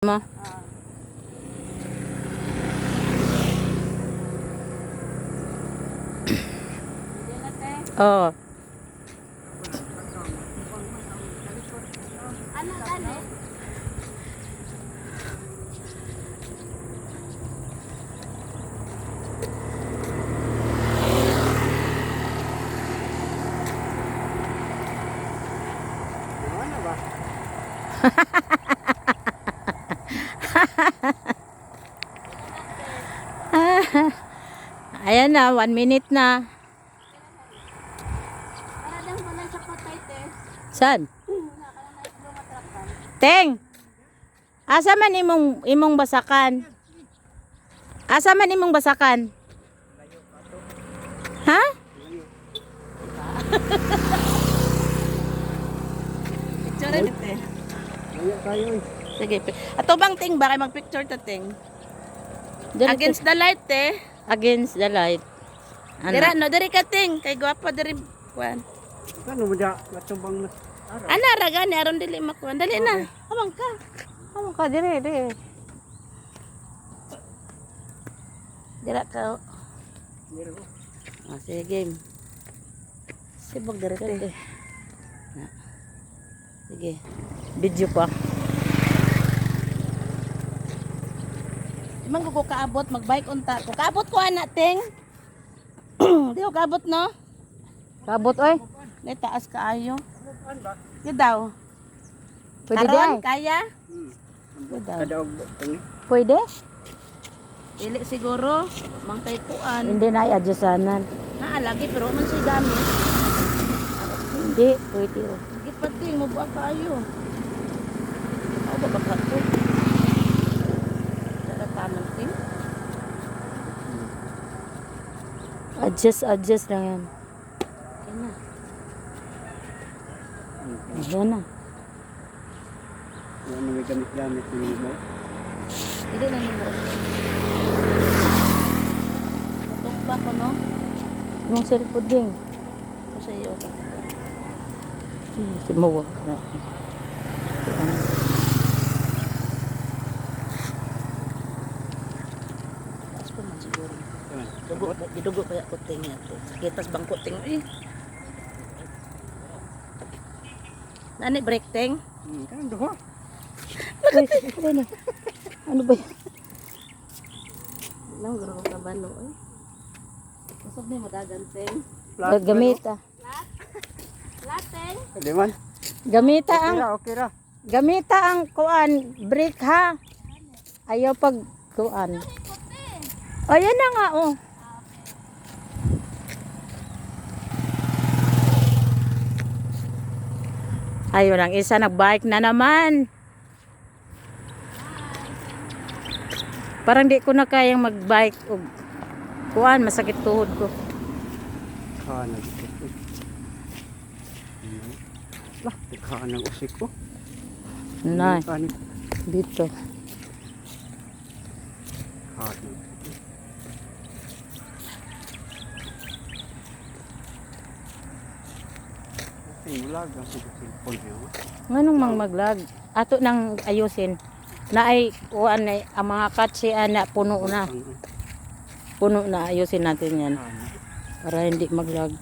Mo. Oh. Ano ano? Ano ba? Ayan na, 1 minute na. Para lang pala sa patay te. Saan? Wala ka na lumatrakan. Teng! Asa man imong basakan? Asa man imong basakan? Ha? Picture rin te. Kaya tayo eh. Sige. Ato bang ting ba kay mag-picture ta ting? Against the light te. Against the light. Dira no diri ka ting kay gwapo diri kuan. Ano mo da? Matubang na. Ana ra gani aron dili makuan. Dali na. Amang ka. Amo ka dire, dire. Dira ka. Meron ko. Sige game. Sibog diri te. Sige. Video pa. Imang ko kaabot magbike unta. Ko kaabot ko ana ting. Di ko kaabot no. Kabot oy. May taas kaayo. Di daw. Pwede di Karon ay. kaya? Kada og tangi. Pwede? Dili siguro mangkay kuan. Hindi na i-adjustanan. Naa lagi pero man siya gamit. Hindi, pwede. Oh. Sige pa ting mo ba kaayo. Ako ba baka to? Dara taman ting. Adjust lang yan. Okay na. Ayan na. Ano may gamit-gamit ng iba. Dili na ni mo. Tukba ko no. Yung cellphone din. Kasi iyo. Simawa. Taas pa man siguro. Yan. Dugo, gidugo kaya kuting yan. Kitas bang kuting eh. Nani break ting? Kan doha. Uy, ano? Ano ba yan? Nang garo ka balo eh. Kusog ni madagan ting. Gamita. Lateng. Di man. Gamita ang Okay ra. gamita ang kuan, break ha. Ayaw pag kuan. Ayan na nga oh. Ayun ang isa nagbike na naman. Parang di ko na kayang magbike og kuan, masakit tuhod ko. Kanag. Lah, kanang usik ko. Nay, Kanang. dito. Kanang. Ay, mulag ang cellphone niyo. Nganong mang maglag? Ato nang ayusin. Na ay kuan ay ang mga katsi na puno na. Puno na ayusin natin yan Kanang. para hindi maglag.